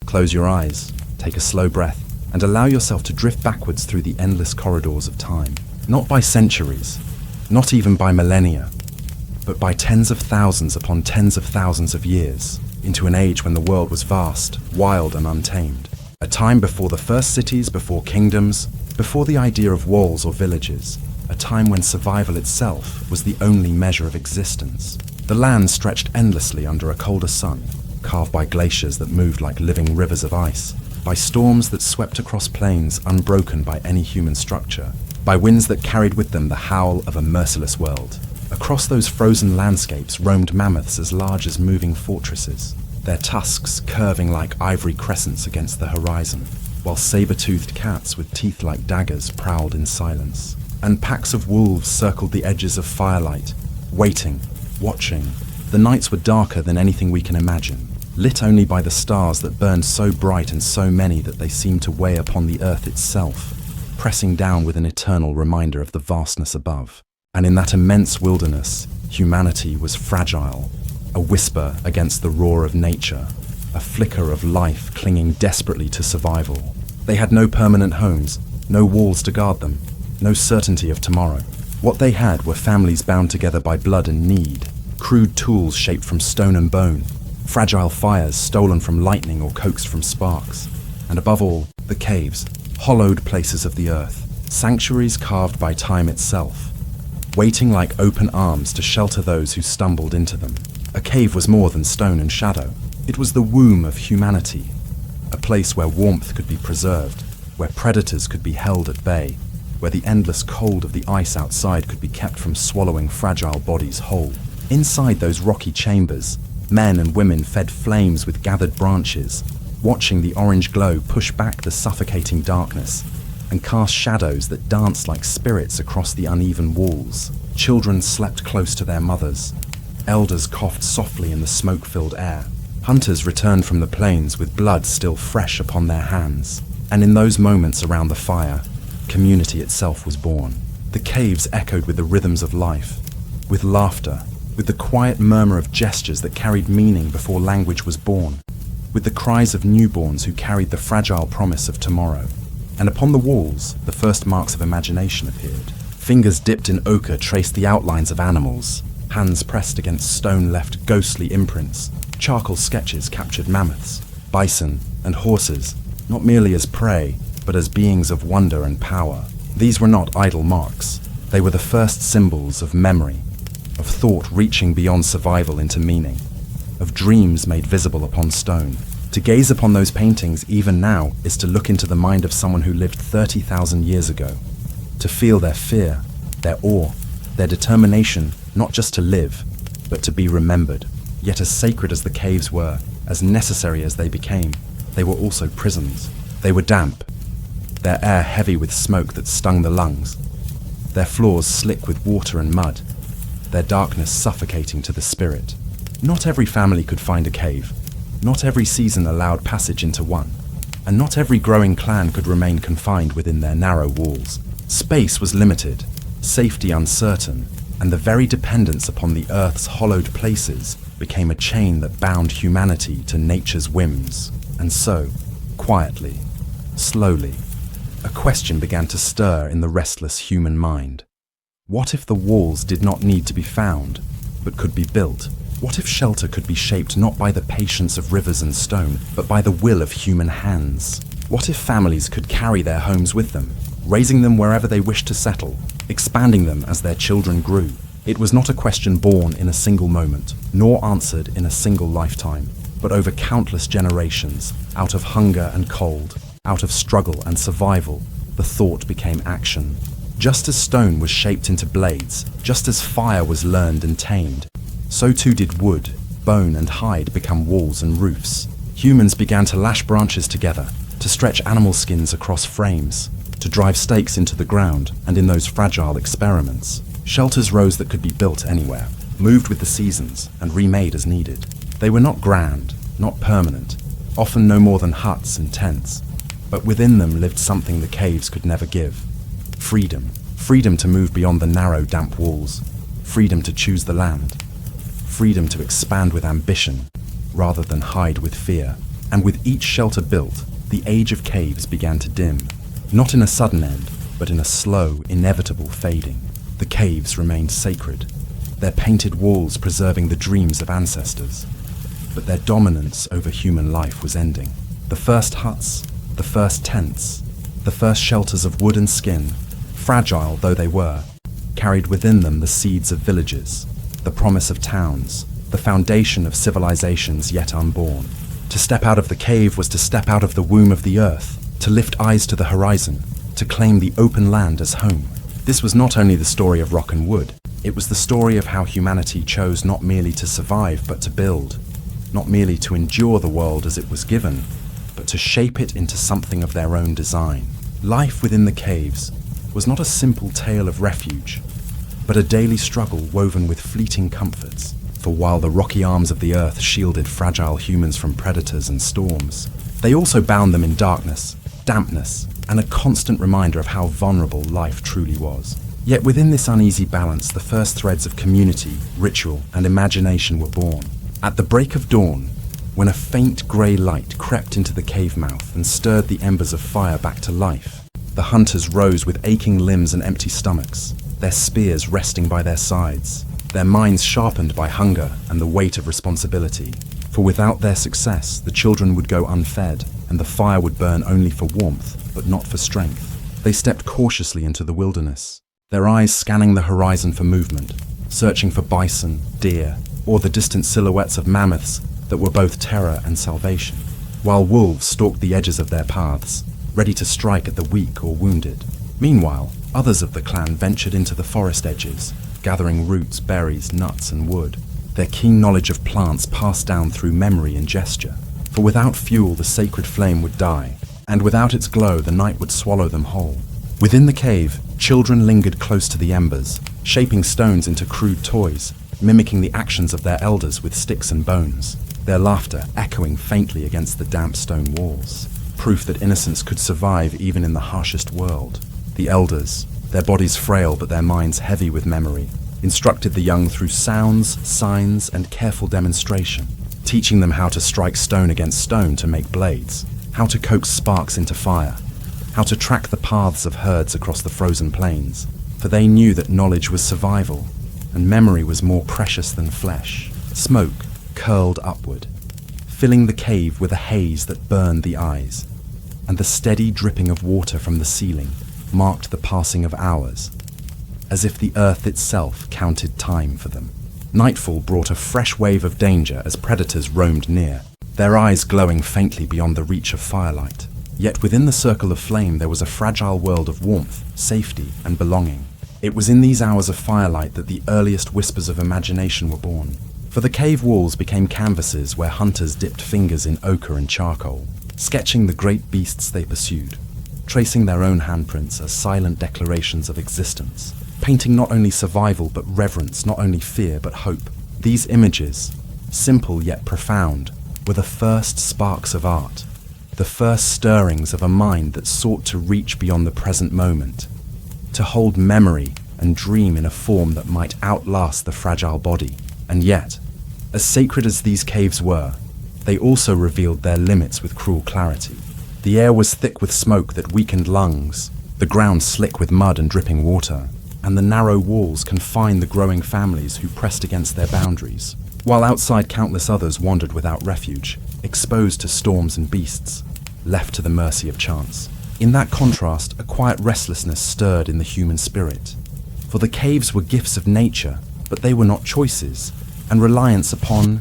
Close your eyes, take a slow breath, and allow yourself to drift backwards through the endless corridors of time. Not by centuries, not even by millennia, but by tens of thousands upon tens of thousands of years, into an age when the world was vast, wild and untamed. A time before the first cities, before kingdoms, before the idea of walls or villages. A time when survival itself was the only measure of existence. The land stretched endlessly under a colder sun, carved by glaciers that moved like living rivers of ice, by storms that swept across plains unbroken by any human structure, by winds that carried with them the howl of a merciless world. Across those frozen landscapes roamed mammoths as large as moving fortresses, their tusks curving like ivory crescents against the horizon, while saber-toothed cats with teeth like daggers prowled in silence. And packs of wolves circled the edges of firelight, waiting, watching. The nights were darker than anything we can imagine, lit only by the stars that burned so bright and so many that they seemed to weigh upon the earth itself, pressing down with an eternal reminder of the vastness above. And in that immense wilderness, humanity was fragile, a whisper against the roar of nature, a flicker of life clinging desperately to survival. They had no permanent homes, no walls to guard them, no certainty of tomorrow. What they had were families bound together by blood and need, crude tools shaped from stone and bone, fragile fires stolen from lightning or coaxed from sparks, and above all, the caves, hollowed places of the earth, sanctuaries carved by time itself, waiting like open arms to shelter those who stumbled into them. A cave was more than stone and shadow. It was the womb of humanity, a place where warmth could be preserved, where predators could be held at bay, where the endless cold of the ice outside could be kept from swallowing fragile bodies whole. Inside those rocky chambers, men and women fed flames with gathered branches, watching the orange glow push back the suffocating darkness and cast shadows that danced like spirits across the uneven walls. Children slept close to their mothers. Elders coughed softly in the smoke-filled air. Hunters returned from the plains with blood still fresh upon their hands. And in those moments around the fire, community itself was born. The caves echoed with the rhythms of life, with laughter, with the quiet murmur of gestures that carried meaning before language was born, with the cries of newborns who carried the fragile promise of tomorrow. And upon the walls, the first marks of imagination appeared. Fingers dipped in ochre traced the outlines of animals. Hands pressed against stone left ghostly imprints. Charcoal sketches captured mammoths, bison, and horses, not merely as prey, but as beings of wonder and power. These were not idle marks. They were the first symbols of memory, of thought reaching beyond survival into meaning, of dreams made visible upon stone. To gaze upon those paintings even now is to look into the mind of someone who lived 30,000 years ago, to feel their fear, their awe, their determination not just to live, but to be remembered. Yet as sacred as the caves were, as necessary as they became, they were also prisons. They were damp, their air heavy with smoke that stung the lungs, their floors slick with water and mud, their darkness suffocating to the spirit. Not every family could find a cave, not every season allowed passage into one, and not every growing clan could remain confined within their narrow walls. Space was limited, safety uncertain, and the very dependence upon the earth's hollowed places became a chain that bound humanity to nature's whims. And so, quietly, slowly, a question began to stir in the restless human mind. What if the walls did not need to be found, but could be built? What if shelter could be shaped not by the patience of rivers and stone, but by the will of human hands? What if families could carry their homes with them, raising them wherever they wished to settle, expanding them as their children grew? It was not a question born in a single moment, nor answered in a single lifetime, but over countless generations, out of hunger and cold, out of struggle and survival, the thought became action. Just as stone was shaped into blades, just as fire was learned and tamed, so too did wood, bone and hide become walls and roofs. Humans began to lash branches together, to stretch animal skins across frames, to drive stakes into the ground, and in those fragile experiments, shelters rose that could be built anywhere, moved with the seasons, and remade as needed. They were not grand, not permanent, often no more than huts and tents, but within them lived something the caves could never give. Freedom. Freedom to move beyond the narrow, damp walls. Freedom to choose the land. Freedom to expand with ambition, rather than hide with fear. And with each shelter built, the age of caves began to dim, not in a sudden end, but in a slow, inevitable fading. The caves remained sacred, their painted walls preserving the dreams of ancestors. But their dominance over human life was ending. The first huts, the first tents, the first shelters of wood and skin, fragile though they were, carried within them the seeds of villages, the promise of towns, the foundation of civilizations yet unborn. To step out of the cave was to step out of the womb of the earth, to lift eyes to the horizon, to claim the open land as home. This was not only the story of rock and wood, it was the story of how humanity chose not merely to survive but to build, not merely to endure the world as it was given, but to shape it into something of their own design. Life within the caves was not a simple tale of refuge, but a daily struggle woven with fleeting comforts. For while the rocky arms of the earth shielded fragile humans from predators and storms, they also bound them in darkness, dampness, and a constant reminder of how vulnerable life truly was. Yet within this uneasy balance, the first threads of community, ritual, and imagination were born. At the break of dawn, when a faint grey light crept into the cave mouth and stirred the embers of fire back to life, the hunters rose with aching limbs and empty stomachs, their spears resting by their sides, their minds sharpened by hunger and the weight of responsibility. For without their success, the children would go unfed, and the fire would burn only for warmth, but not for strength. They stepped cautiously into the wilderness, their eyes scanning the horizon for movement, searching for bison, deer, or the distant silhouettes of mammoths that were both terror and salvation, while wolves stalked the edges of their paths, ready to strike at the weak or wounded. Meanwhile, others of the clan ventured into the forest edges, gathering roots, berries, nuts, and wood, their keen knowledge of plants passed down through memory and gesture. For without fuel, the sacred flame would die, and without its glow, the night would swallow them whole. Within the cave, children lingered close to the embers, shaping stones into crude toys, mimicking the actions of their elders with sticks and bones, their laughter echoing faintly against the damp stone walls, proof that innocence could survive even in the harshest world. The elders, their bodies frail but their minds heavy with memory, instructed the young through sounds, signs, and careful demonstration, teaching them how to strike stone against stone to make blades, how to coax sparks into fire, how to track the paths of herds across the frozen plains, for they knew that knowledge was survival, and memory was more precious than flesh. Smoke curled upward, filling the cave with a haze that burned the eyes, and the steady dripping of water from the ceiling marked the passing of hours, as if the earth itself counted time for them. Nightfall brought a fresh wave of danger as predators roamed near, their eyes glowing faintly beyond the reach of firelight. Yet within the circle of flame there was a fragile world of warmth, safety, and belonging. It was in these hours of firelight that the earliest whispers of imagination were born. For the cave walls became canvases where hunters dipped fingers in ochre and charcoal, sketching the great beasts they pursued, tracing their own handprints as silent declarations of existence, painting not only survival but reverence, not only fear but hope. These images, simple yet profound, were the first sparks of art, the first stirrings of a mind that sought to reach beyond the present moment, to hold memory and dream in a form that might outlast the fragile body. And yet, as sacred as these caves were, they also revealed their limits with cruel clarity. The air was thick with smoke that weakened lungs, the ground slick with mud and dripping water, and the narrow walls confined the growing families who pressed against their boundaries, while outside countless others wandered without refuge, exposed to storms and beasts, left to the mercy of chance. In that contrast, a quiet restlessness stirred in the human spirit. For the caves were gifts of nature, but they were not choices, and reliance upon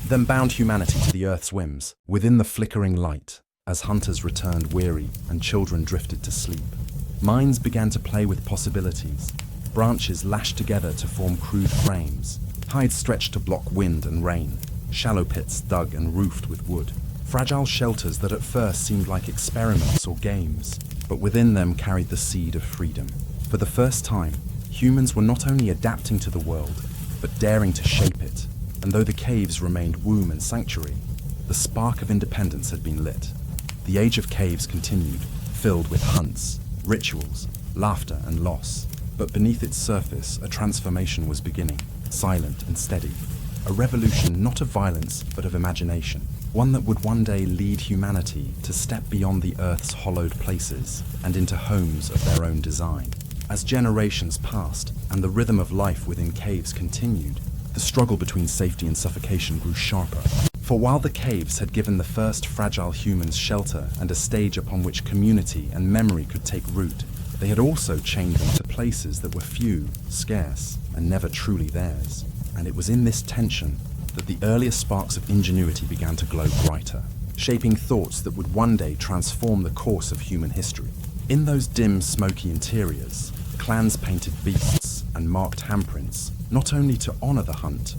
them bound humanity to the earth's whims, within the flickering light, as hunters returned weary and children drifted to sleep. Minds began to play with possibilities. Branches lashed together to form crude frames, hides stretched to block wind and rain, shallow pits dug and roofed with wood. Fragile shelters that at first seemed like experiments or games, but within them carried the seed of freedom. For the first time, humans were not only adapting to the world, but daring to shape it. And though the caves remained womb and sanctuary, the spark of independence had been lit. The age of caves continued, filled with hunts, rituals, laughter, and loss. But beneath its surface, a transformation was beginning, silent and steady. A revolution not of violence, but of imagination. One that would one day lead humanity to step beyond the Earth's hollowed places and into homes of their own design. As generations passed and the rhythm of life within caves continued, the struggle between safety and suffocation grew sharper. For while the caves had given the first fragile humans shelter and a stage upon which community and memory could take root, they had also chained them to places that were few, scarce, and never truly theirs. And it was in this tension that the earliest sparks of ingenuity began to glow brighter, shaping thoughts that would one day transform the course of human history. In those dim, smoky interiors, clans painted beasts and marked handprints, not only to honor the hunt,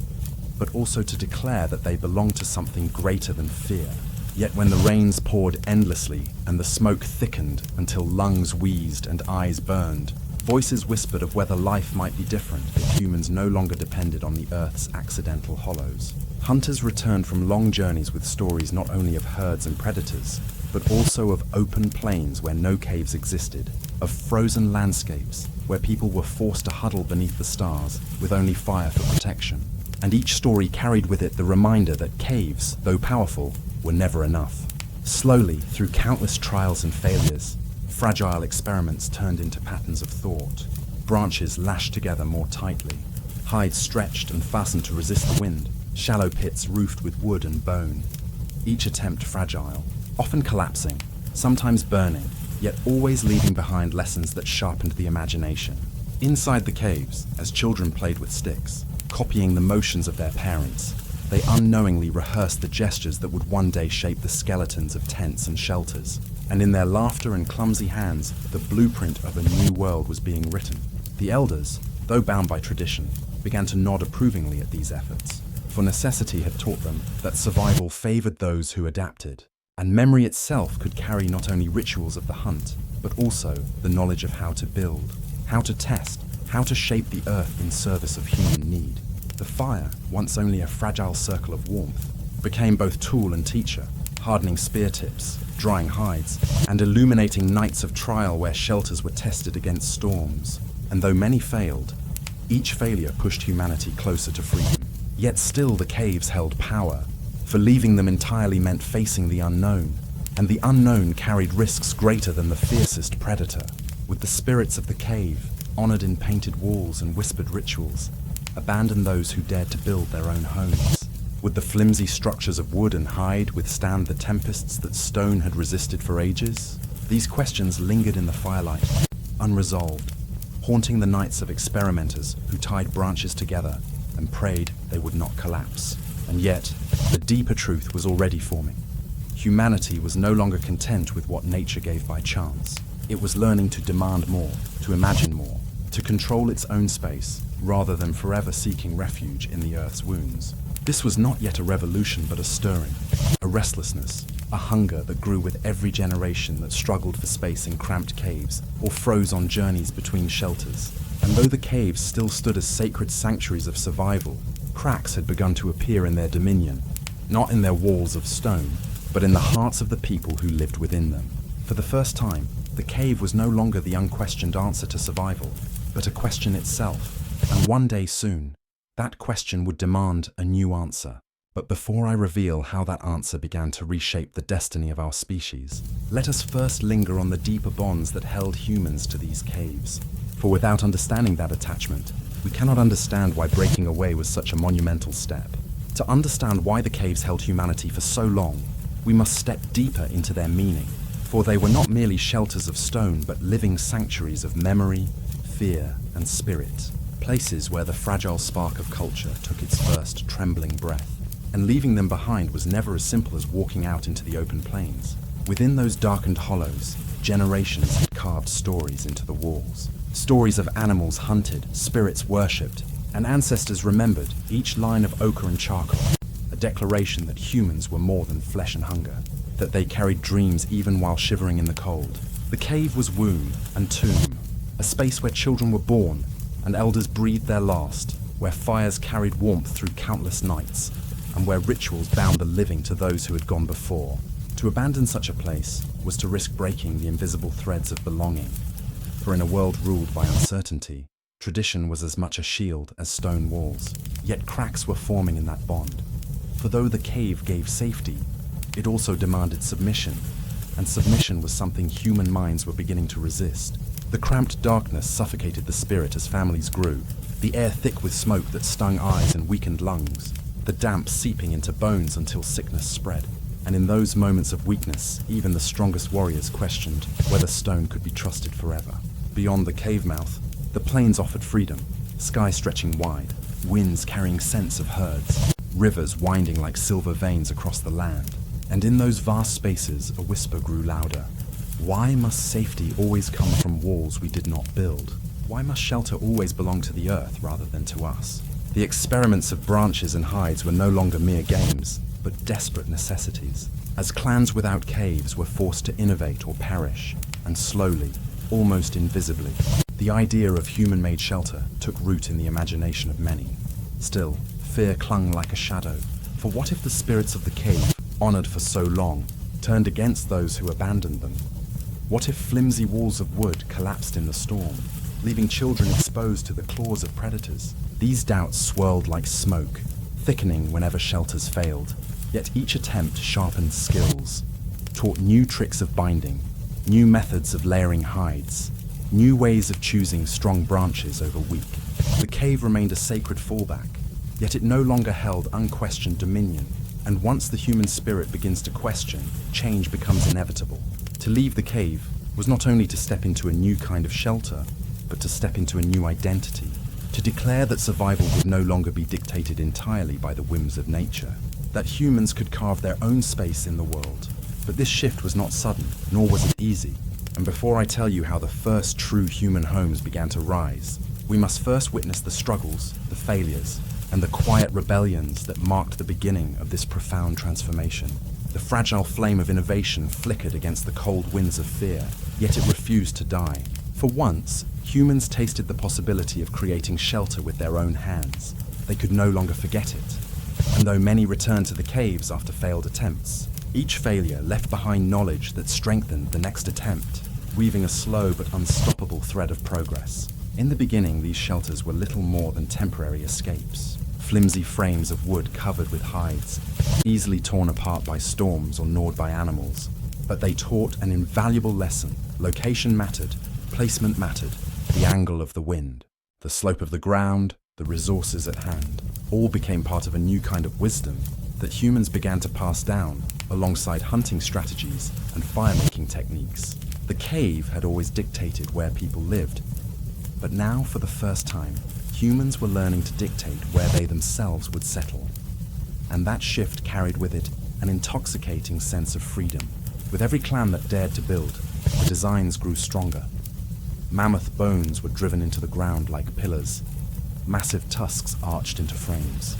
but also to declare that they belonged to something greater than fear. Yet when the rains poured endlessly and the smoke thickened until lungs wheezed and eyes burned, voices whispered of whether life might be different if humans no longer depended on the Earth's accidental hollows. Hunters returned from long journeys with stories not only of herds and predators, but also of open plains where no caves existed, of frozen landscapes where people were forced to huddle beneath the stars with only fire for protection. And each story carried with it the reminder that caves, though powerful, were never enough. Slowly, through countless trials and failures, fragile experiments turned into patterns of thought. Branches lashed together more tightly, hides stretched and fastened to resist the wind, shallow pits roofed with wood and bone. Each attempt fragile, often collapsing, sometimes burning, yet always leaving behind lessons that sharpened the imagination. Inside the caves, as children played with sticks, copying the motions of their parents, they unknowingly rehearsed the gestures that would one day shape the skeletons of tents and shelters. And in their laughter and clumsy hands, the blueprint of a new world was being written. The elders, though bound by tradition, began to nod approvingly at these efforts, for necessity had taught them that survival favored those who adapted, and memory itself could carry not only rituals of the hunt, but also the knowledge of how to build, how to test, how to shape the earth in service of human need. The fire, once only a fragile circle of warmth, became both tool and teacher, hardening spear tips, drying hides, and illuminating nights of trial where shelters were tested against storms. And though many failed, each failure pushed humanity closer to freedom. Yet still the caves held power, for leaving them entirely meant facing the unknown, and the unknown carried risks greater than the fiercest predator. With the spirits of the cave, honored in painted walls and whispered rituals, abandoned those who dared to build their own homes. Would the flimsy structures of wood and hide withstand the tempests that stone had resisted for ages? These questions lingered in the firelight, unresolved, haunting the nights of experimenters who tied branches together and prayed they would not collapse. And yet, the deeper truth was already forming. Humanity was no longer content with what nature gave by chance. It was learning to demand more, to imagine more, to control its own space, rather than forever seeking refuge in the Earth's wounds. This was not yet a revolution, but a stirring, a restlessness, a hunger that grew with every generation that struggled for space in cramped caves or froze on journeys between shelters. And though the caves still stood as sacred sanctuaries of survival, cracks had begun to appear in their dominion, not in their walls of stone, but in the hearts of the people who lived within them. For the first time, the cave was no longer the unquestioned answer to survival, but a question itself. And one day soon, that question would demand a new answer. But before I reveal how that answer began to reshape the destiny of our species, let us first linger on the deeper bonds that held humans to these caves. For without understanding that attachment, we cannot understand why breaking away was such a monumental step. To understand why the caves held humanity for so long, we must step deeper into their meaning. For they were not merely shelters of stone, but living sanctuaries of memory, fear, and spirit. Places where the fragile spark of culture took its first trembling breath. And leaving them behind was never as simple as walking out into the open plains. Within those darkened hollows, generations had carved stories into the walls. Stories of animals hunted, spirits worshipped, and ancestors remembered, each line of ochre and charcoal, a declaration that humans were more than flesh and hunger, that they carried dreams even while shivering in the cold. The cave was womb and tomb, a space where children were born and elders breathed their last, where fires carried warmth through countless nights, and where rituals bound the living to those who had gone before. To abandon such a place was to risk breaking the invisible threads of belonging. For in a world ruled by uncertainty, tradition was as much a shield as stone walls. Yet cracks were forming in that bond. For though the cave gave safety, it also demanded submission, and submission was something human minds were beginning to resist. The cramped darkness suffocated the spirit as families grew, the air thick with smoke that stung eyes and weakened lungs, the damp seeping into bones until sickness spread. And in those moments of weakness, even the strongest warriors questioned whether stone could be trusted forever. Beyond the cave mouth, the plains offered freedom, sky stretching wide, winds carrying scents of herds, rivers winding like silver veins across the land. And in those vast spaces, a whisper grew louder. Why must safety always come from walls we did not build? Why must shelter always belong to the earth rather than to us? The experiments of branches and hides were no longer mere games, but desperate necessities. As clans without caves were forced to innovate or perish, and slowly, almost invisibly, the idea of human-made shelter took root in the imagination of many. Still, fear clung like a shadow. For what if the spirits of the cave, honored for so long, turned against those who abandoned them? What if flimsy walls of wood collapsed in the storm, leaving children exposed to the claws of predators? These doubts swirled like smoke, thickening whenever shelters failed. Yet each attempt sharpened skills, taught new tricks of binding, new methods of layering hides, new ways of choosing strong branches over weak. The cave remained a sacred fallback, yet it no longer held unquestioned dominion. And once the human spirit begins to question, change becomes inevitable. To leave the cave was not only to step into a new kind of shelter, but to step into a new identity, to declare that survival would no longer be dictated entirely by the whims of nature, that humans could carve their own space in the world. But this shift was not sudden, nor was it easy. And before I tell you how the first true human homes began to rise, we must first witness the struggles, the failures, and the quiet rebellions that marked the beginning of this profound transformation. The fragile flame of innovation flickered against the cold winds of fear, yet it refused to die. For once, humans tasted the possibility of creating shelter with their own hands. They could no longer forget it. And though many returned to the caves after failed attempts, each failure left behind knowledge that strengthened the next attempt, weaving a slow but unstoppable thread of progress. In the beginning, these shelters were little more than temporary escapes. Flimsy frames of wood covered with hides, easily torn apart by storms or gnawed by animals. But they taught an invaluable lesson. Location mattered, placement mattered, the angle of the wind, the slope of the ground, the resources at hand. All became part of a new kind of wisdom that humans began to pass down alongside hunting strategies and fire-making techniques. The cave had always dictated where people lived, but now, for the first time, humans were learning to dictate where they themselves would settle. And that shift carried with it an intoxicating sense of freedom. With every clan that dared to build, the designs grew stronger. Mammoth bones were driven into the ground like pillars, massive tusks arched into frames,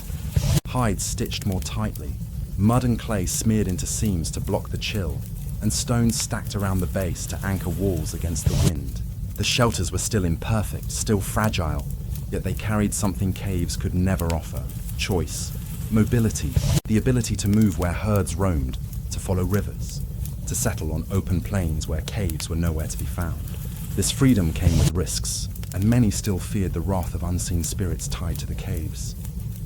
hides stitched more tightly, mud and clay smeared into seams to block the chill, and stones stacked around the base to anchor walls against the wind. The shelters were still imperfect, still fragile, yet they carried something caves could never offer: choice, mobility, the ability to move where herds roamed, to follow rivers, to settle on open plains where caves were nowhere to be found. This freedom came with risks, and many still feared the wrath of unseen spirits tied to the caves.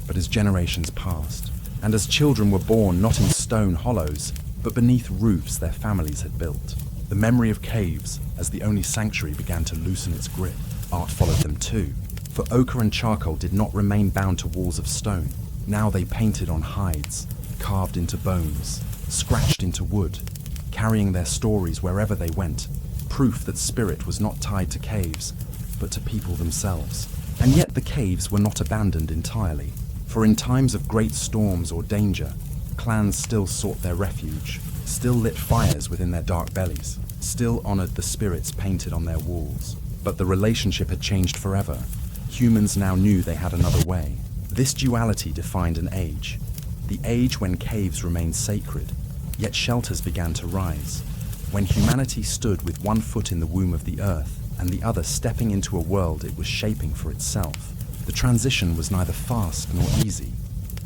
But as generations passed, and as children were born not in stone hollows, but beneath roofs their families had built, the memory of caves as the only sanctuary began to loosen its grip. Art followed them too, for ochre and charcoal did not remain bound to walls of stone. Now they painted on hides, carved into bones, scratched into wood, carrying their stories wherever they went, proof that spirit was not tied to caves, but to people themselves. And yet the caves were not abandoned entirely, for in times of great storms or danger, clans still sought their refuge, still lit fires within their dark bellies, still honored the spirits painted on their walls. But the relationship had changed forever. Humans now knew they had another way. This duality defined an age, the age when caves remained sacred, yet shelters began to rise, when humanity stood with one foot in the womb of the earth and the other stepping into a world it was shaping for itself. The transition was neither fast nor easy,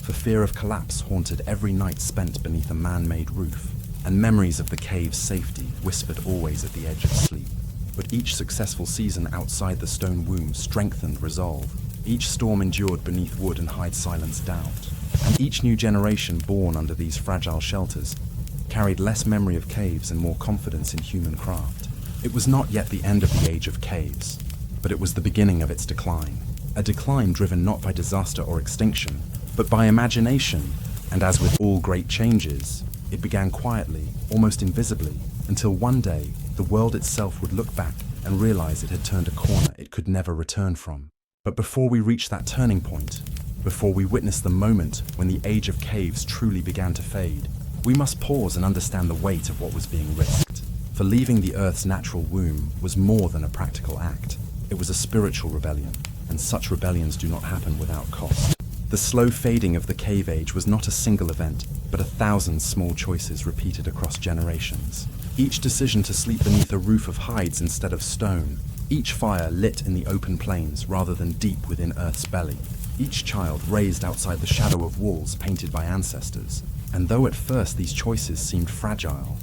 for fear of collapse haunted every night spent beneath a man-made roof, and memories of the cave's safety whispered always at the edge of sleep. but each successful season outside the stone womb strengthened resolve. Each storm endured beneath wood and hide silenced doubt. And each new generation born under these fragile shelters carried less memory of caves and more confidence in human craft. It was not yet the end of the age of caves, but it was the beginning of its decline. A decline driven not by disaster or extinction, but by imagination. And as with all great changes, it began quietly, almost invisibly, until one day the world itself would look back and realize it had turned a corner it could never return from. But before we reach that turning point, before we witness the moment when the age of caves truly began to fade, we must pause and understand the weight of what was being risked. For leaving the Earth's natural womb was more than a practical act. It was a spiritual rebellion, and such rebellions do not happen without cost. The slow fading of the cave age was not a single event, but 1,000 small choices repeated across generations. Each decision to sleep beneath a roof of hides instead of stone, each fire lit in the open plains rather than deep within Earth's belly, each child raised outside the shadow of walls painted by ancestors. And though at first these choices seemed fragile,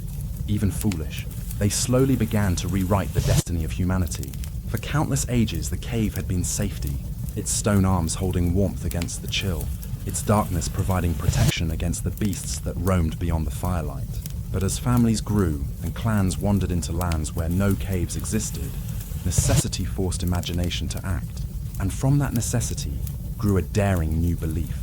even foolish, they slowly began to rewrite the destiny of humanity. For countless ages, the cave had been safety, its stone arms holding warmth against the chill, its darkness providing protection against the beasts that roamed beyond the firelight. But as families grew and clans wandered into lands where no caves existed, necessity forced imagination to act. And from that necessity grew a daring new belief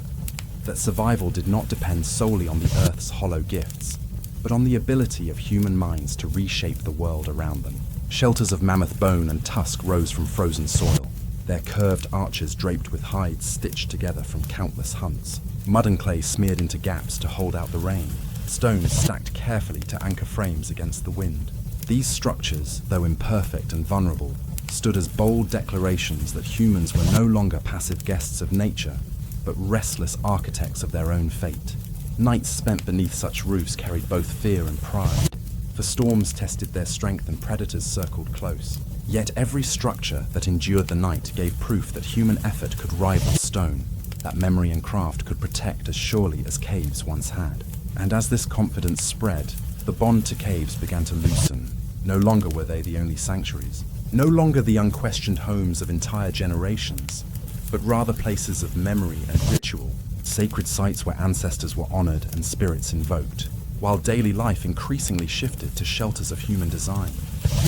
that survival did not depend solely on the Earth's hollow gifts, but on the ability of human minds to reshape the world around them. Shelters of mammoth bone and tusk rose from frozen soil, their curved arches draped with hides stitched together from countless hunts. Mud and clay smeared into gaps to hold out the rain, stones stacked carefully to anchor frames against the wind. These structures, though imperfect and vulnerable, stood as bold declarations that humans were no longer passive guests of nature, but restless architects of their own fate. Nights spent beneath such roofs carried both fear and pride, for storms tested their strength and predators circled close. Yet every structure that endured the night gave proof that human effort could rival stone, that memory and craft could protect as surely as caves once had. And as this confidence spread, the bond to caves began to loosen. No longer were they the only sanctuaries, no longer the unquestioned homes of entire generations, but rather places of memory and ritual, sacred sites where ancestors were honored and spirits invoked. While daily life increasingly shifted to shelters of human design,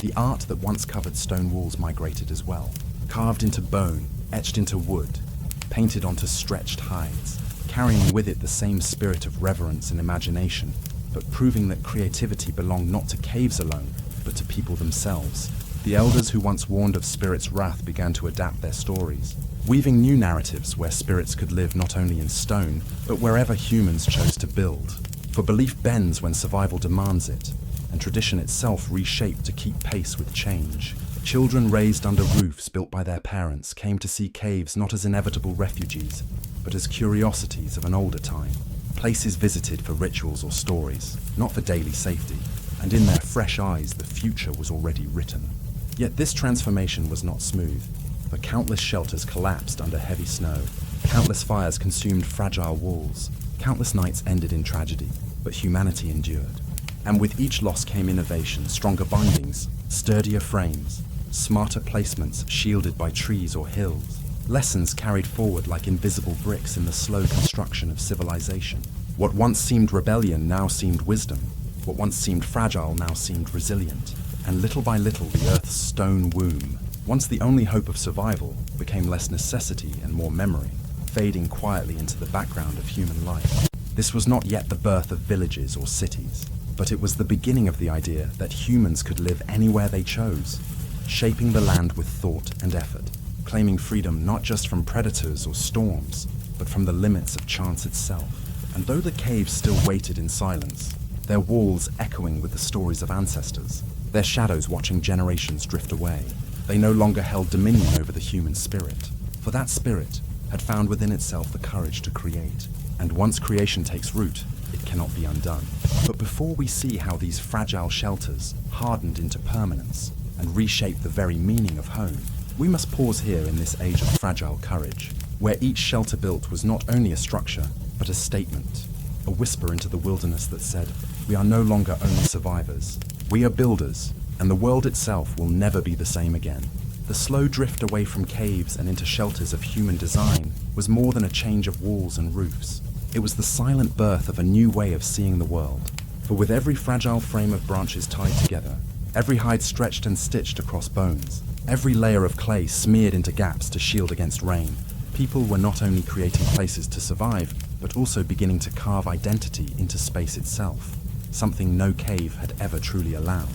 the art that once covered stone walls migrated as well, carved into bone, etched into wood, painted onto stretched hides, carrying with it the same spirit of reverence and imagination, but proving that creativity belonged not to caves alone, but to people themselves. The elders who once warned of spirits' wrath began to adapt their stories, weaving new narratives where spirits could live not only in stone, but wherever humans chose to build. For belief bends when survival demands it, and tradition itself reshaped to keep pace with change. Children raised under roofs built by their parents came to see caves not as inevitable refuges, but as curiosities of an older time, places visited for rituals or stories, not for daily safety, and in their fresh eyes the future was already written. Yet this transformation was not smooth, for countless shelters collapsed under heavy snow, countless fires consumed fragile walls, countless nights ended in tragedy, but humanity endured. And with each loss came innovation, stronger bindings, sturdier frames, smarter placements shielded by trees or hills, lessons carried forward like invisible bricks in the slow construction of civilization. What once seemed rebellion now seemed wisdom, what once seemed fragile now seemed resilient, and little by little the Earth's stone womb, once the only hope of survival, became less necessity and more memory, fading quietly into the background of human life. This was not yet the birth of villages or cities, but it was the beginning of the idea that humans could live anywhere they chose, shaping the land with thought and effort, claiming freedom not just from predators or storms, but from the limits of chance itself. And though the caves still waited in silence, their walls echoing with the stories of ancestors, their shadows watching generations drift away, they no longer held dominion over the human spirit, for that spirit had found within itself the courage to create. And once creation takes root, it cannot be undone. But before we see how these fragile shelters hardened into permanence and reshaped the very meaning of home, we must pause here in this age of fragile courage, where each shelter built was not only a structure, but a statement, a whisper into the wilderness that said, we are no longer only survivors, we are builders, and the world itself will never be the same again. The slow drift away from caves and into shelters of human design was more than a change of walls and roofs. It was the silent birth of a new way of seeing the world. For with every fragile frame of branches tied together, every hide stretched and stitched across bones, every layer of clay smeared into gaps to shield against rain, people were not only creating places to survive, but also beginning to carve identity into space itself, something no cave had ever truly allowed.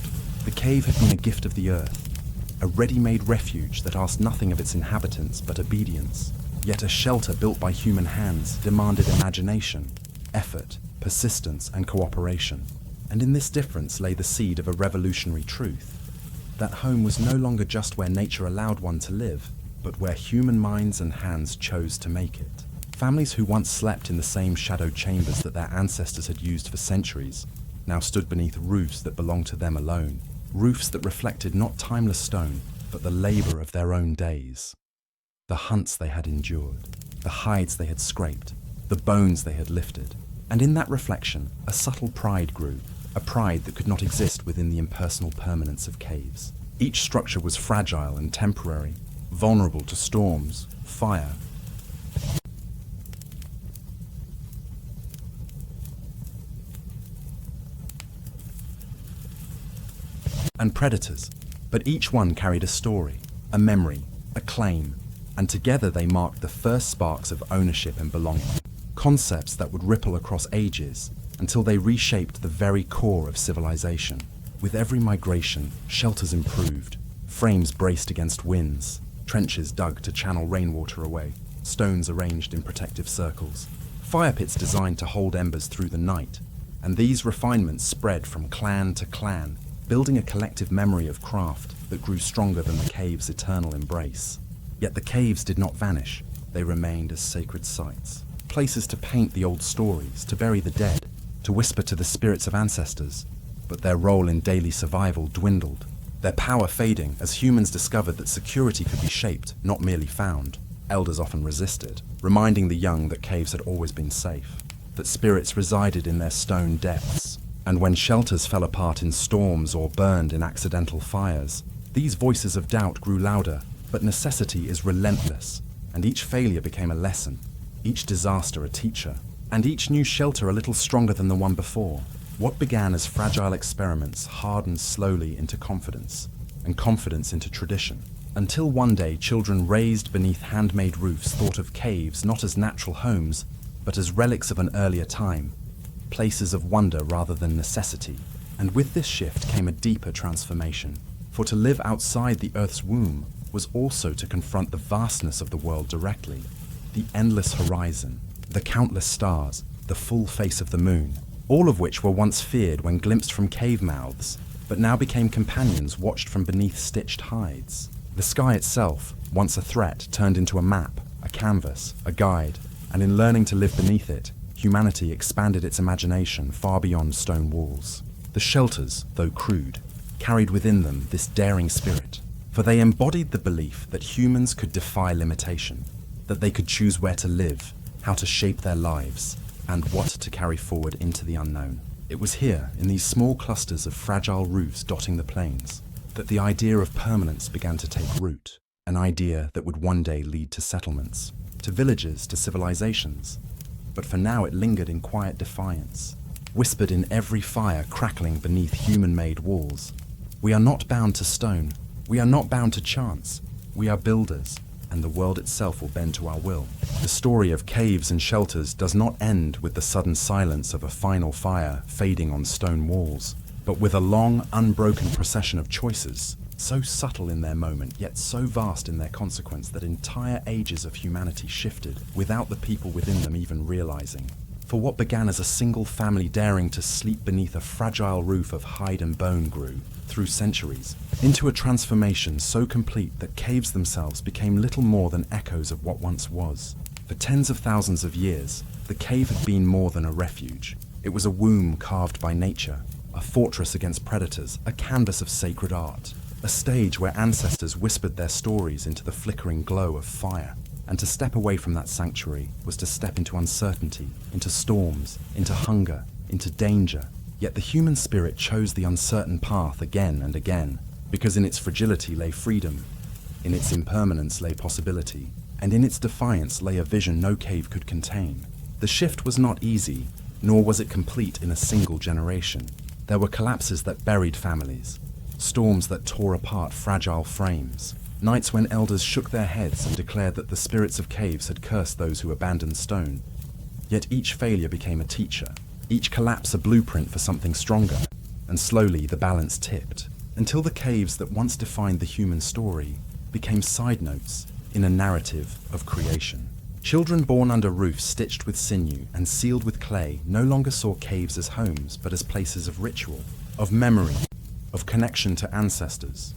The cave had been a gift of the earth, a ready-made refuge that asked nothing of its inhabitants but obedience. Yet a shelter built by human hands demanded imagination, effort, persistence, and cooperation. And in this difference lay the seed of a revolutionary truth. That home was no longer just where nature allowed one to live, but where human minds and hands chose to make it. Families who once slept in the same shadowed chambers that their ancestors had used for centuries now stood beneath roofs that belonged to them alone. Roofs that reflected not timeless stone, but the labor of their own days. The hunts they had endured, the hides they had scraped, the bones they had lifted. And in that reflection, a subtle pride grew, a pride that could not exist within the impersonal permanence of caves. Each structure was fragile and temporary, vulnerable to storms, fire, and predators, but each one carried a story, a memory, a claim, and together they marked the first sparks of ownership and belonging, concepts that would ripple across ages until they reshaped the very core of civilization. With every migration, shelters improved, frames braced against winds, trenches dug to channel rainwater away, stones arranged in protective circles, fire pits designed to hold embers through the night, and these refinements spread from clan to clan, building a collective memory of craft that grew stronger than the cave's eternal embrace. Yet the caves did not vanish. They remained as sacred sites, places to paint the old stories, to bury the dead, to whisper to the spirits of ancestors. But their role in daily survival dwindled, their power fading as humans discovered that security could be shaped, not merely found. Elders often resisted, reminding the young that caves had always been safe, that spirits resided in their stone depths. And when shelters fell apart in storms or burned in accidental fires, these voices of doubt grew louder. But necessity is relentless, and each failure became a lesson, each disaster a teacher, and each new shelter a little stronger than the one before. What began as fragile experiments hardened slowly into confidence, and confidence into tradition, until one day children raised beneath handmade roofs thought of caves not as natural homes, but as relics of an earlier time, places of wonder rather than necessity. And with this shift came a deeper transformation. For to live outside the Earth's womb was also to confront the vastness of the world directly, the endless horizon, the countless stars, the full face of the moon, all of which were once feared when glimpsed from cave mouths, but now became companions watched from beneath stitched hides. The sky itself, once a threat, turned into a map, a canvas, a guide, and in learning to live beneath it, humanity expanded its imagination far beyond stone walls. The shelters, though crude, carried within them this daring spirit, for they embodied the belief that humans could defy limitation, that they could choose where to live, how to shape their lives, and what to carry forward into the unknown. It was here, in these small clusters of fragile roofs dotting the plains, that the idea of permanence began to take root, an idea that would one day lead to settlements, to villages, to civilizations. But for now it lingered in quiet defiance, whispered in every fire crackling beneath human-made walls. We are not bound to stone, we are not bound to chance, we are builders, and the world itself will bend to our will. The story of caves and shelters does not end with the sudden silence of a final fire fading on stone walls, but with a long, unbroken procession of choices, so subtle in their moment, yet so vast in their consequence that entire ages of humanity shifted without the people within them even realizing. For what began as a single family daring to sleep beneath a fragile roof of hide and bone grew, through centuries, into a transformation so complete that caves themselves became little more than echoes of what once was. For tens of thousands of years, the cave had been more than a refuge. It was a womb carved by nature, a fortress against predators, a canvas of sacred art, a stage where ancestors whispered their stories into the flickering glow of fire. And to step away from that sanctuary was to step into uncertainty, into storms, into hunger, into danger, Yet the human spirit chose the uncertain path again and again, because in its fragility lay freedom, in its impermanence lay possibility, and in its defiance lay a vision no cave could contain. The shift was not easy, nor was it complete in a single generation. There were collapses that buried families, storms that tore apart fragile frames, nights when elders shook their heads and declared that the spirits of caves had cursed those who abandoned stone. Yet each failure became a teacher, each collapse a blueprint for something stronger, and slowly the balance tipped, until the caves that once defined the human story became side notes in a narrative of creation. Children born under roofs stitched with sinew and sealed with clay no longer saw caves as homes, but as places of ritual, of memory, of connection to ancestors.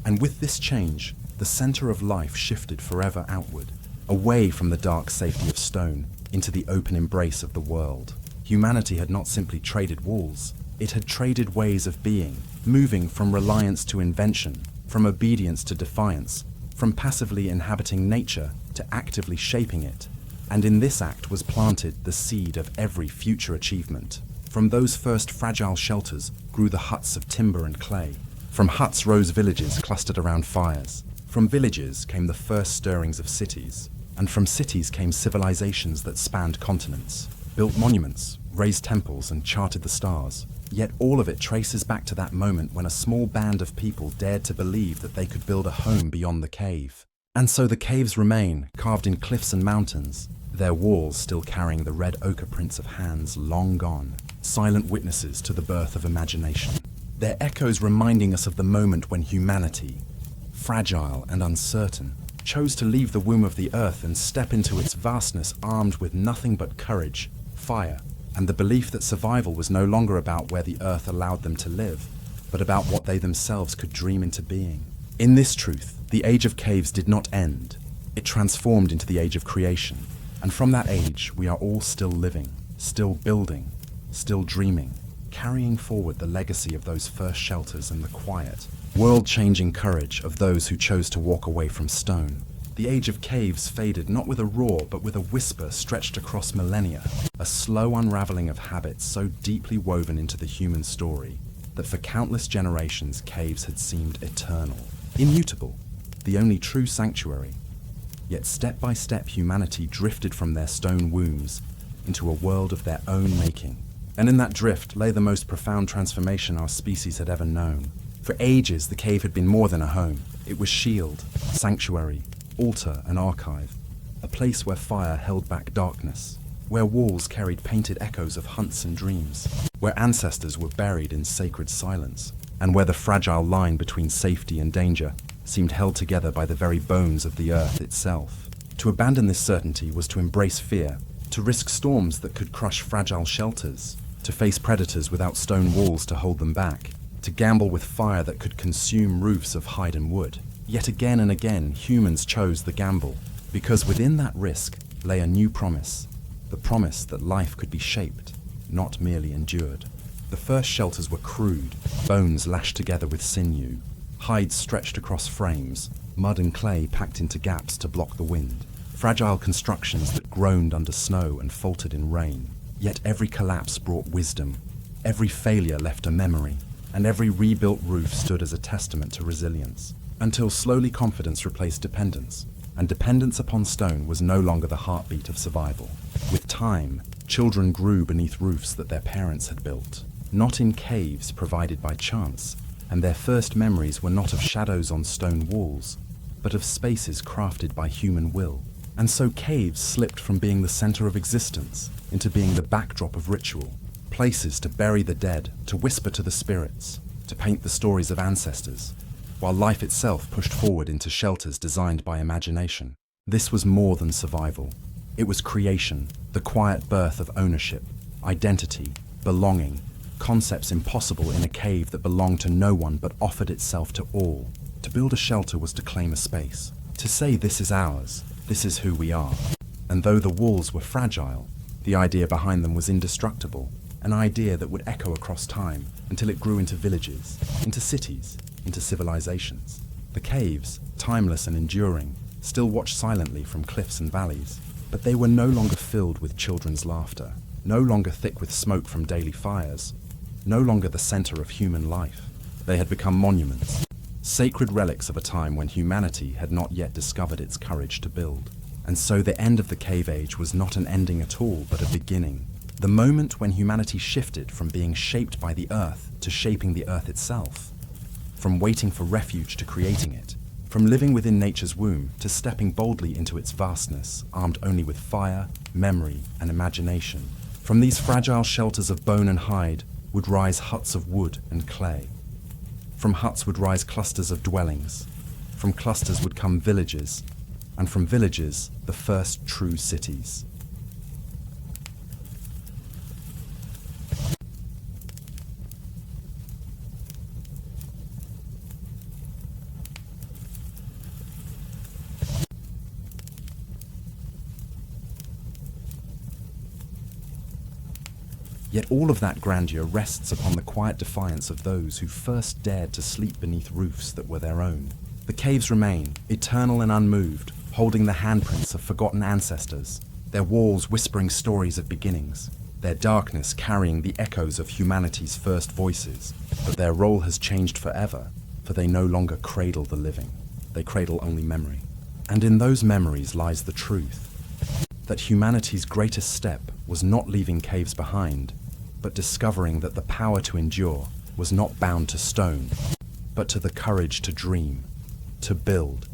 And with this change, the center of life shifted forever outward, away from the dark safety of stone, into the open embrace of the world. Humanity had not simply traded walls, it had traded ways of being, moving from reliance to invention, from obedience to defiance, from passively inhabiting nature to actively shaping it. And in this act was planted the seed of every future achievement. From those first fragile shelters grew the huts of timber and clay. From huts rose villages clustered around fires. From villages came the first stirrings of cities. And from cities came civilizations that spanned continents, built monuments, raised temples, and charted the stars. Yet all of it traces back to that moment when a small band of people dared to believe that they could build a home beyond the cave. And so the caves remain, carved in cliffs and mountains, their walls still carrying the red ochre prints of hands long gone, silent witnesses to the birth of imagination. Their echoes reminding us of the moment when humanity, fragile and uncertain, chose to leave the womb of the earth and step into its vastness armed with nothing but courage, fire, and the belief that survival was no longer about where the earth allowed them to live, but about what they themselves could dream into being. In this truth, the age of caves did not end. It transformed into the age of creation, and from that age we are all still living, still building, still dreaming, carrying forward the legacy of those first shelters and the quiet, world-changing courage of those who chose to walk away from stone. The age of caves faded not with a roar, but with a whisper stretched across millennia, a slow unraveling of habits so deeply woven into the human story that for countless generations caves had seemed eternal, immutable, the only true sanctuary. Yet step by step humanity drifted from their stone wombs into a world of their own making. And in that drift lay the most profound transformation our species had ever known. For ages the cave had been more than a home. It was shield, sanctuary, altar and archive, a place where fire held back darkness, where walls carried painted echoes of hunts and dreams, where ancestors were buried in sacred silence, and where the fragile line between safety and danger seemed held together by the very bones of the earth itself. To abandon this certainty was to embrace fear, to risk storms that could crush fragile shelters, to face predators without stone walls to hold them back, to gamble with fire that could consume roofs of hide and wood. Yet again and again, humans chose the gamble, because within that risk lay a new promise, the promise that life could be shaped, not merely endured. The first shelters were crude, bones lashed together with sinew, hides stretched across frames, mud and clay packed into gaps to block the wind, fragile constructions that groaned under snow and faltered in rain. Yet every collapse brought wisdom, every failure left a memory, and every rebuilt roof stood as a testament to resilience. Until slowly confidence replaced dependence, and dependence upon stone was no longer the heartbeat of survival. With time, children grew beneath roofs that their parents had built, not in caves provided by chance, and their first memories were not of shadows on stone walls, but of spaces crafted by human will. And so caves slipped from being the center of existence into being the backdrop of ritual, places to bury the dead, to whisper to the spirits, to paint the stories of ancestors, while life itself pushed forward into shelters designed by imagination. This was more than survival. It was creation, the quiet birth of ownership, identity, belonging, concepts impossible in a cave that belonged to no one but offered itself to all. To build a shelter was to claim a space, to say this is ours, this is who we are. And though the walls were fragile, the idea behind them was indestructible, an idea that would echo across time until it grew into villages, into cities, into civilizations. The caves, timeless and enduring, still watched silently from cliffs and valleys, but they were no longer filled with children's laughter, no longer thick with smoke from daily fires. no longer the center of human life. They had become monuments, sacred relics of a time when humanity had not yet discovered its courage to build. And so the end of the cave age was not an ending at all, but a beginning. The moment when humanity shifted from being shaped by the earth to shaping the earth itself. From waiting for refuge to creating it. From living within nature's womb to stepping boldly into its vastness, armed only with fire, memory, and imagination. From these fragile shelters of bone and hide would rise huts of wood and clay. From huts would rise clusters of dwellings. From clusters would come villages, and from villages, the first true cities. Yet all of that grandeur rests upon the quiet defiance of those who first dared to sleep beneath roofs that were their own. The caves remain, eternal and unmoved, holding the handprints of forgotten ancestors, their walls whispering stories of beginnings, their darkness carrying the echoes of humanity's first voices. But their role has changed forever, for they no longer cradle the living. They cradle only memory. And in those memories lies the truth, that humanity's greatest step was not leaving caves behind, but discovering that the power to endure was not bound to stone, but to the courage to dream, to build,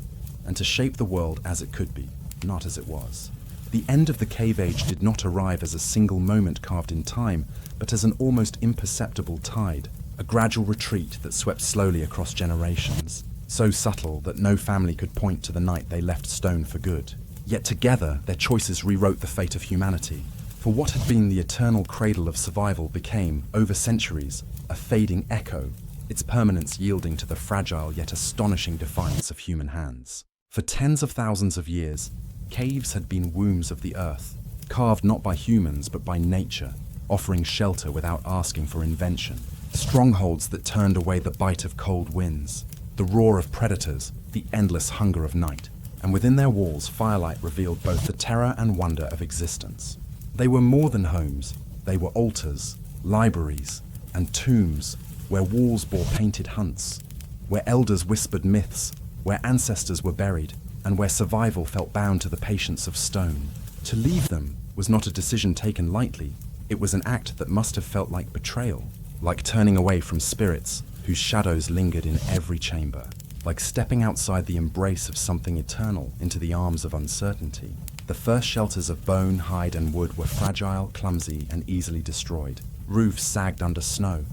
and to shape the world as it could be, not as it was. The end of the cave age did not arrive as a single moment carved in time, but as an almost imperceptible tide, a gradual retreat that swept slowly across generations, so subtle that no family could point to the night they left stone for good. Yet together, their choices rewrote the fate of humanity. For what had been the eternal cradle of survival became, over centuries, a fading echo, its permanence yielding to the fragile yet astonishing defiance of human hands. For tens of thousands of years, caves had been wombs of the earth, carved not by humans but by nature, offering shelter without asking for invention. Strongholds that turned away the bite of cold winds, the roar of predators, the endless hunger of night. And within their walls, firelight revealed both the terror and wonder of existence. They were more than homes. They were altars, libraries, and tombs where walls bore painted hunts, where elders whispered myths, where ancestors were buried, and where survival felt bound to the patience of stone. To leave them was not a decision taken lightly. It was an act that must have felt like betrayal, like turning away from spirits whose shadows lingered in every chamber, like stepping outside the embrace of something eternal into the arms of uncertainty. The first shelters of bone, hide, and wood were fragile, clumsy, and easily destroyed. Roofs sagged under snow.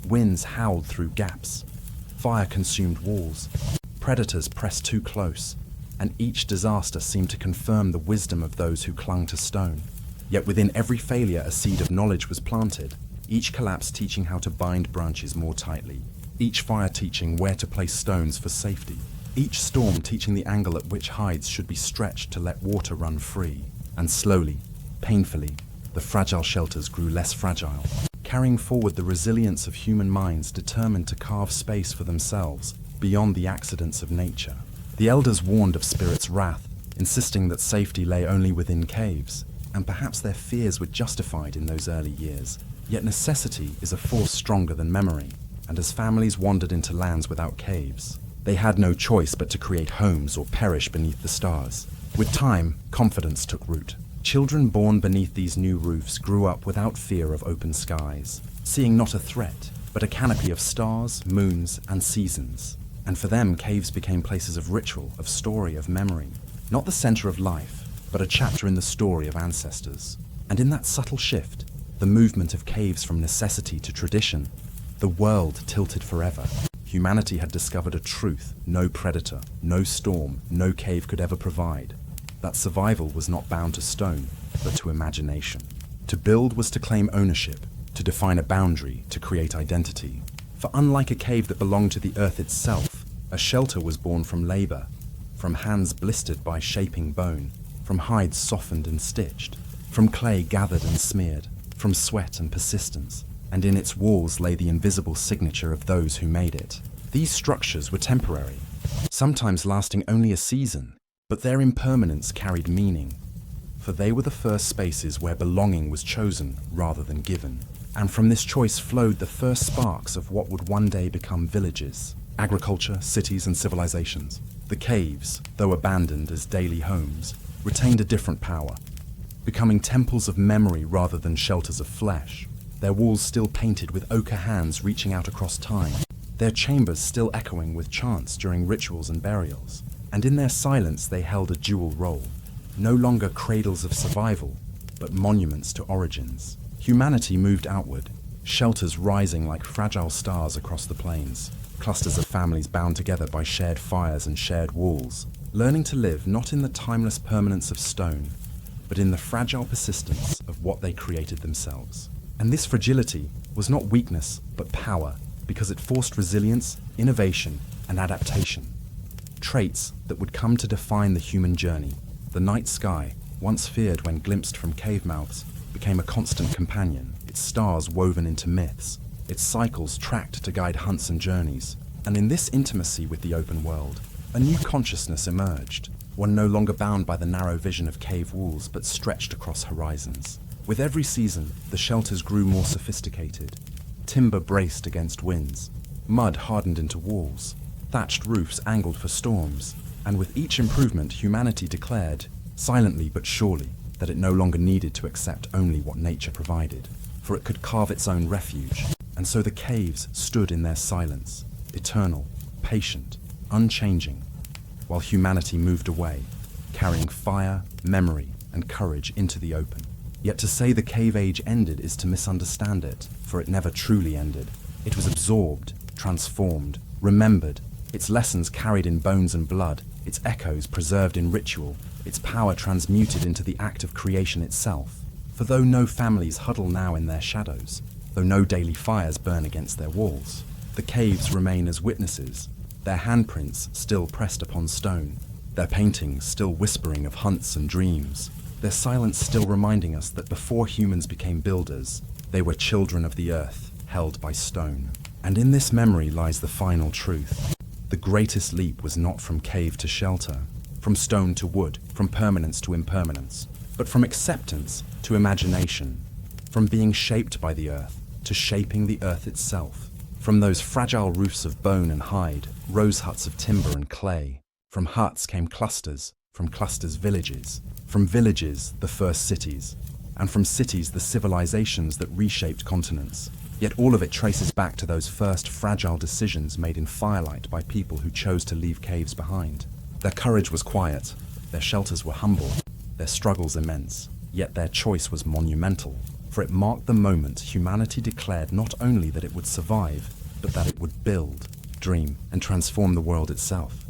Winds howled through gaps. Fire consumed walls. Predators pressed too close, and each disaster seemed to confirm the wisdom of those who clung to stone. Yet within every failure a seed of knowledge was planted, each collapse teaching how to bind branches more tightly, each fire teaching where to place stones for safety, each storm teaching the angle at which hides should be stretched to let water run free. And slowly, painfully, the fragile shelters grew less fragile, carrying forward the resilience of human minds determined to carve space for themselves beyond the accidents of nature. The elders warned of spirits' wrath, insisting that safety lay only within caves, and perhaps their fears were justified in those early years. Yet necessity is a force stronger than memory, and as families wandered into lands without caves, they had no choice but to create homes or perish beneath the stars. With time, confidence took root. Children born beneath these new roofs grew up without fear of open skies, seeing not a threat, but a canopy of stars, moons, and seasons. And for them, caves became places of ritual, of story, of memory. Not the center of life, but a chapter in the story of ancestors. And in that subtle shift, the movement of caves from necessity to tradition, the world tilted forever. Humanity had discovered a truth no predator, no storm, no cave could ever provide. That survival was not bound to stone, but to imagination. To build was to claim ownership, to define a boundary, to create identity. For unlike a cave that belonged to the earth itself, a shelter was born from labor, from hands blistered by shaping bone, from hides softened and stitched, from clay gathered and smeared, from sweat and persistence, and in its walls lay the invisible signature of those who made it. These structures were temporary, sometimes lasting only a season, but their impermanence carried meaning. for they were the first spaces where belonging was chosen rather than given. And from this choice flowed the first sparks of what would one day become villages, agriculture, cities, and civilizations. The caves, though abandoned as daily homes, retained a different power, becoming temples of memory rather than shelters of flesh. Their walls still painted with ochre hands reaching out across time, their chambers still echoing with chants during rituals and burials. And in their silence they held a dual role, no longer cradles of survival, but monuments to origins. Humanity moved outward, shelters rising like fragile stars across the plains, clusters of families bound together by shared fires and shared walls, learning to live not in the timeless permanence of stone, but in the fragile persistence of what they created themselves. And this fragility was not weakness, but power, because it forced resilience, innovation, and adaptation. Traits that would come to define the human journey. The night sky, once feared when glimpsed from cave mouths, became a constant companion, its stars woven into myths, its cycles tracked to guide hunts and journeys. And in this intimacy with the open world, a new consciousness emerged, one no longer bound by the narrow vision of cave walls but stretched across horizons. With every season, the shelters grew more sophisticated. Timber braced against winds, mud hardened into walls, thatched roofs angled for storms, and with each improvement humanity declared, silently but surely, that it no longer needed to accept only what nature provided, for it could carve its own refuge. And so the caves stood in their silence, eternal, patient, unchanging, while humanity moved away, carrying fire, memory, and courage into the open. Yet to say the cave age ended is to misunderstand it, for it never truly ended. It was absorbed, transformed, remembered, its lessons carried in bones and blood, its echoes preserved in ritual, its power transmuted into the act of creation itself. For though no families huddle now in their shadows, though no daily fires burn against their walls, the caves remain as witnesses, their handprints still pressed upon stone, their paintings still whispering of hunts and dreams, their silence still reminding us that before humans became builders, they were children of the earth, held by stone. And in this memory lies the final truth. The greatest leap was not from cave to shelter, from stone to wood, from permanence to impermanence, but from acceptance to imagination, from being shaped by the earth to shaping the earth itself. From those fragile roofs of bone and hide, rose huts of timber and clay. From huts came clusters, from clusters villages, from villages the first cities, and from cities the civilizations that reshaped continents. Yet all of it traces back to those first fragile decisions made in firelight by people who chose to leave caves behind. Their courage was quiet, their shelters were humble, their struggles immense, yet their choice was monumental, for it marked the moment humanity declared not only that it would survive, but that it would build, dream, and transform the world itself.